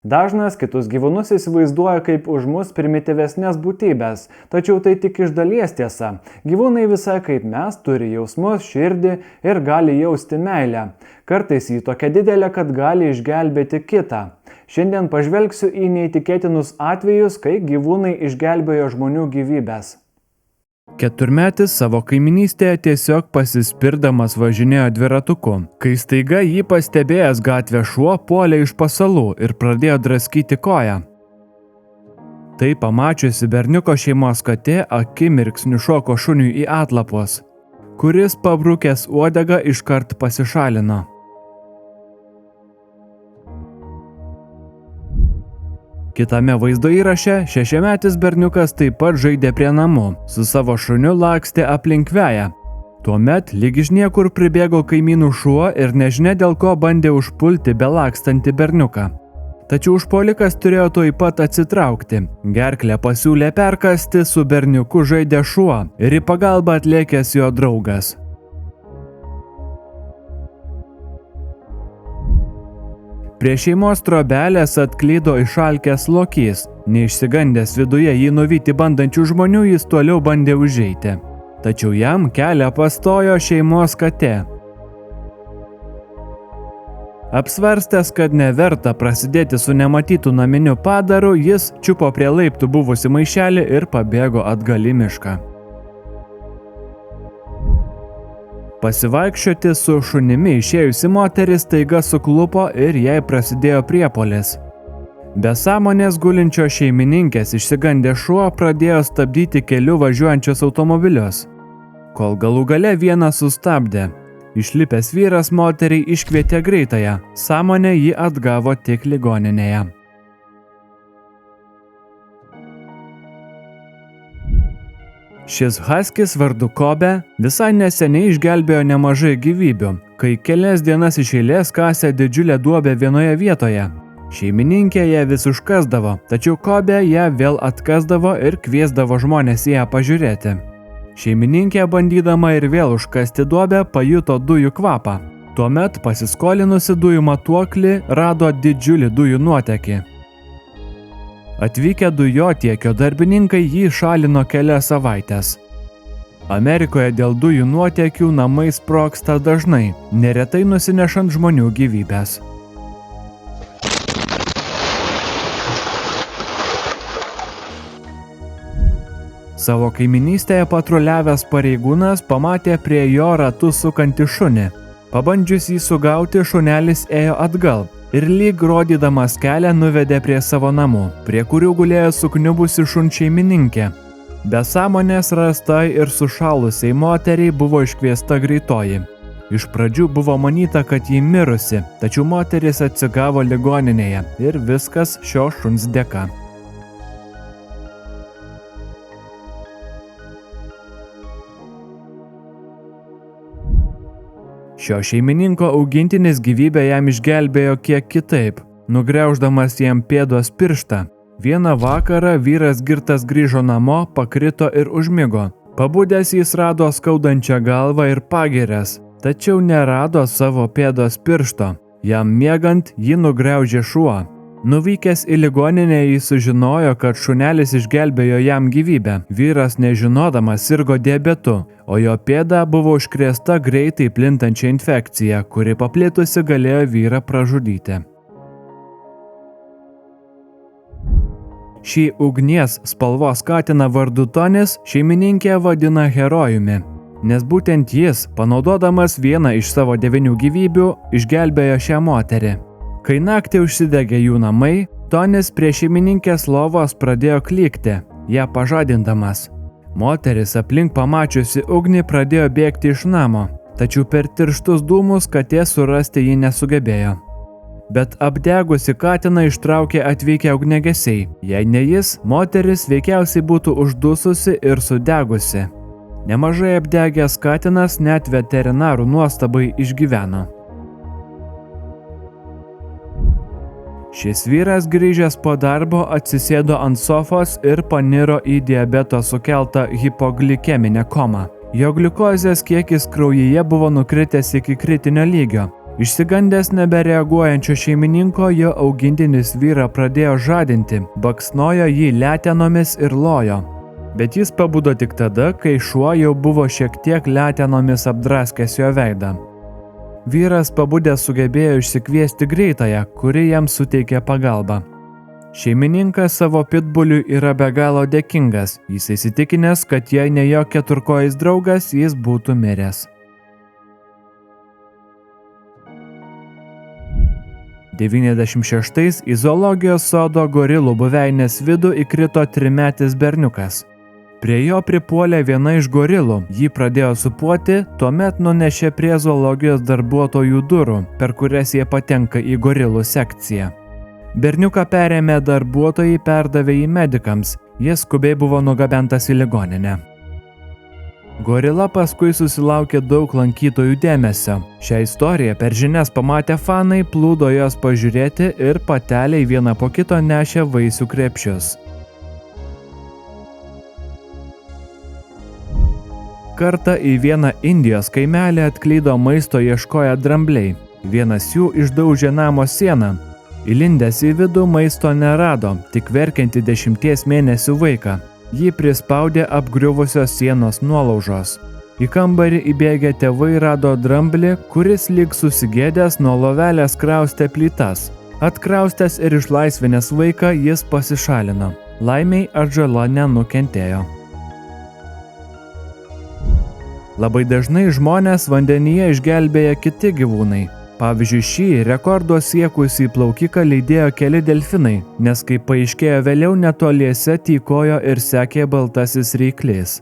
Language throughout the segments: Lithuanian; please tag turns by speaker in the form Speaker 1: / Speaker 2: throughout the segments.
Speaker 1: Dažnas kitus gyvūnus įsivaizduoja kaip už mus primityvesnės būtybės, tačiau tai tik iš dalies tiesa. Gyvūnai visai kaip mes turi jausmus, širdį ir gali jausti meilę. Kartais ji tokia didelė, kad gali išgelbėti kitą. Šiandien pažvelgsiu į neįtikėtinus atvejus, kai gyvūnai išgelbėjo žmonių gyvybės.
Speaker 2: Keturmetis savo kaiminystėje tiesiog pasispirdamas važinėjo dviratuku, kai staiga jį pastebėjęs gatvę šuo puolė iš pasalų ir pradėjo draskyti koją. Tai pamačiusi berniuko šeimos katė akimirksniu šoko šuniui į atlapus, kuris pabrukęs uodegą iškart pasišalino. Kitame vaizdo įraše 6-metis berniukas taip pat žaidė prie namų, su savo šuniu lakstė aplink veją. Tuomet lyg iš niekur pribėgo kaimynų šuo ir nežinia dėl ko bandė užpulti belakstantį berniuką. Tačiau užpuolikas turėjo tuoj pat atsitraukti. Gerklę pasiūlė perkąsti, su berniuku žaidė šuo ir į pagalbą atlėkęs jo draugas. Prie šeimos trobelės atklydo išalkęs lokys. Neišsigandęs viduje jį nuvyti bandančių žmonių, jis toliau bandė užeiti. Tačiau jam kelią pastojo šeimos katė. Apsvarstęs, kad neverta prasidėti su nematytu naminiu padaru, jis čiupo prie laiptų buvusi maišelį ir pabėgo atgal į mišką. Pasivaikščioti su šunimi išėjusi moteris staiga suklupo ir jai prasidėjo priepuolis. Be sąmonės gulinčio šeimininkės išsigandęs šuo pradėjo stabdyti keliu važiuojančius automobilius, kol galų gale vienas sustabdė. Išlipęs vyras moteriai iškvietė greitąją, sąmonę ji atgavo tik ligoninėje. Šis haskis vardu Kobe visai neseniai išgelbėjo nemažai gyvybių, kai kelias dienas iš eilės kasė didžiulę duobę vienoje vietoje. Šeimininkė ją vis užkasdavo, tačiau Kobe ją vėl atkasdavo ir kviesdavo žmonės ją pažiūrėti. Šeimininkė, bandydama ir vėl užkasti duobę, pajuto dujų kvapą. Tuomet pasiskolinusi dujų matuoklį rado didžiulį dujų nuotėkį. Atvykę dujotiekio darbininkai jį šalino kelias savaitės. Amerikoje dėl dujų nuotėkių namai sprogsta dažnai, neretai nusinešant žmonių gyvybės. Savo kaiminystėje patruliavęs pareigūnas pamatė prie jo ratu sukantį šunį. Pabandžius jį sugauti, šunelis ėjo atgal ir lyg rodydamas kelią nuvedė prie savo namų, prie kurių gulėjo sukniubusi šunšeimininkė. Be sąmonės rastai ir sušalusiai moteriai buvo iškviesta greitoji. Iš pradžių buvo manyta, kad ji mirusi, tačiau moteris atsigavo ligoninėje ir viskas šio šuns dėka. Šio šeimininko augintinis gyvybę jam išgelbėjo kiek kitaip, nugriauždamas jam pėdos pirštą. Vieną vakarą vyras girtas grįžo namo, pakrito ir užmigo. Pabudęs jis rado skaudančią galvą ir pagirias, tačiau nerado savo pėdos piršto. Jam miegant jį nugriaužė šuo. Nuvykęs į ligoninę jis sužinojo, kad šunelis išgelbėjo jam gyvybę. Vyras nežinodamas sirgo diabetu, o jo pėda buvo užkrėsta greitai plintančia infekcija, kuri paplitusi galėjo vyrą pražudyti. Šį ugnies spalvos katiną vardu Tonis šeimininkė vadina herojumi, nes būtent jis, panaudodamas vieną iš savo 9 gyvybių, išgelbėjo šią moterį. Kai naktį užsidegė jų namai, Tonis prie šeimininkės lovos pradėjo klykti, ją pažadindamas. Moteris aplink pamačiusi ugnį pradėjo bėgti iš namo, tačiau per tirštus dūmus katė surasti jį nesugebėjo. Bet apdegusi katiną ištraukė atvykę ugniagesiai. Jei ne jis, moteris veikiausiai būtų uždususi ir sudegusi. Nemažai apdegęs katinas net veterinarų nuostabai išgyveno. Šis vyras grįžęs po darbo atsisėdo ant sofos ir paniro į diabeto sukeltą hipoglikeminę komą. Jo gliukozės kiekis kraujyje buvo nukritęs iki kritinio lygio, Išsigandęs nebereaguojančio šeimininko, jo augintinis vyrą pradėjo žadinti, baksnojo jį letenomis ir lojo. Bet jis pabudo tik tada, kai šuo jau buvo šiek tiek letenomis apdraskęs jo veidą. Vyras pabudęs sugebėjo išsikviesti greitąją, kuri jam suteikė pagalbą. Šeimininkas savo pitbuliui yra be galo dėkingas, jis įsitikinęs, kad jei ne jo keturkojais draugas, jis būtų miręs. 96 į zoologijos sodo gorilų buveinės vidų įkrito trimetis berniukas. Prie jo pripuolė viena iš gorilų, jį pradėjo supuoti, tuomet nunešė prie zoologijos darbuotojų durų, per kurias jie patenka į gorilų sekciją. Berniuką perėmė darbuotojai, perdavė jį medikams, jis skubiai buvo nugabentas į ligoninę. Gorila paskui susilaukė daug lankytojų dėmesio. Šią istoriją per žinias pamatę fanai plūdo jos pažiūrėti ir pateliai vieną po kito nešė vaisių krepšius. Kartą į vieną Indijos kaimelį atklydo maisto ieškoję drambliai. Vienas jų išdaužė namo sieną. Įlindęs į vidų maisto nerado, tik verkiantį 10 mėnesių vaiką. Jį prispaudė apgriuvusios sienos nuolaužos. Į kambarį įbėgę tėvai rado dramblį, kuris lyg susigėdęs nuo lovelės kraustė plytas. Atkraustęs ir išlaisvinęs vaiką, jis pasišalino. Laimiai atžala nenukentėjo. Labai dažnai žmonės vandenyje išgelbėja kiti gyvūnai. Pavyzdžiui, šį rekordo siekusį plaukiką lydėjo keli delfinai, nes kaip paaiškėjo vėliau netoliese tykojo ir sekė baltasis ryklys.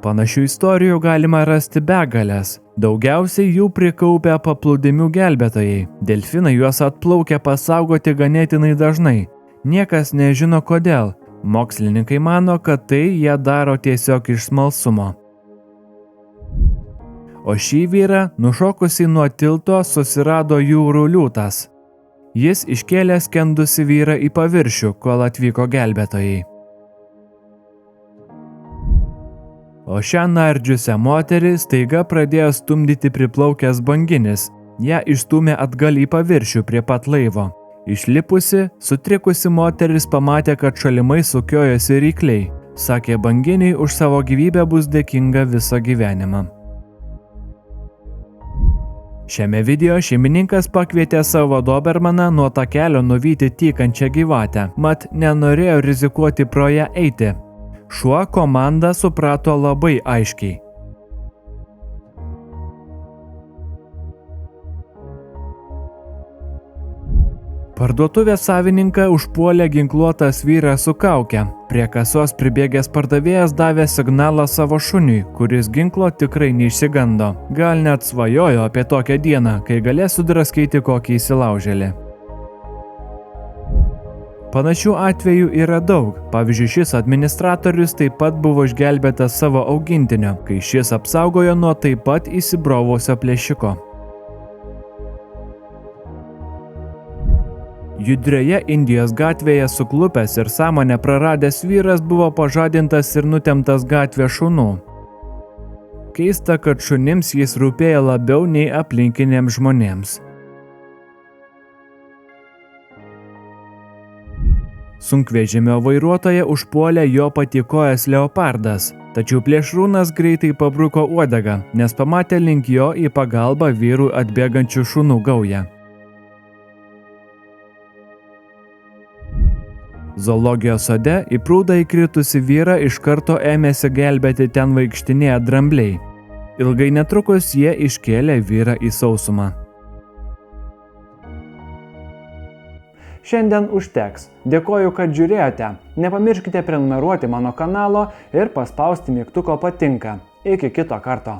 Speaker 2: Panašių istorijų galima rasti begalės. Daugiausiai jų prikaupia paplūdimių gelbėtojai. Delfinai juos atplaukia pasaugoti ganėtinai dažnai. Niekas nežino kodėl. Mokslininkai mano, kad tai jie daro tiesiog iš smalsumo. O šį vyrą, nušokusį nuo tilto, susirado jūrų liūtas. Jis iškėlė skendusi vyrą į paviršių, kol atvyko gelbėtojai. O šią nardžiusią moterį staiga pradėjo stumdyti priplaukęs banginis. Ją išstūmė atgal į paviršių prie pat laivo. Išlipusi, sutrikusi moteris pamatė, kad šalimai sukiojosi rykliai. Sakė, banginiai už savo gyvybę bus dėkinga visą gyvenimą. Šiame video šeimininkas pakvietė savo dobermaną nuo takelio nuvyti tykančią gyvatę, mat nenorėjo rizikuoti pro ją eiti. Šuo komandą suprato labai aiškiai. Parduotuvės savininką užpuolė ginkluotas vyras su kauke. Prie kasos pribėgęs pardavėjas davė signalą savo šuniui, kuris ginklo tikrai neišsigando. Gal net svajojo apie tokią dieną, kai galės sudraskyti kokį įsilaužėlį. Panašių atvejų yra daug. Pavyzdžiui, šis administratorius taip pat buvo išgelbėtas savo augintinio, kai šis apsaugojo nuo taip pat įsibrovusio plėšiko. Judrioje Indijos gatvėje suklupęs ir sąmonę praradęs vyras buvo pažadintas ir nutemptas gatvės šunų. Keista, kad šunims jis rūpėjo labiau nei aplinkiniams žmonėms. Sunkvežimio vairuotoją užpuolė jo patikojas leopardas, tačiau plėšrūnas greitai pabruko uodegą, nes pamatė link jo į pagalbą vyrui atbėgančių šunų gaują. Zoologijos sode į prūdą įkritusi vyrą iš karto ėmėsi gelbėti ten vaikštinėję drambliai. Ilgai netrukus jie iškėlė vyrą į sausumą.
Speaker 1: Šiandien užteks. Dėkoju, kad žiūrėjote. Nepamirškite prenumeruoti mano kanalo ir paspausti mygtuko patinka. Iki kito karto.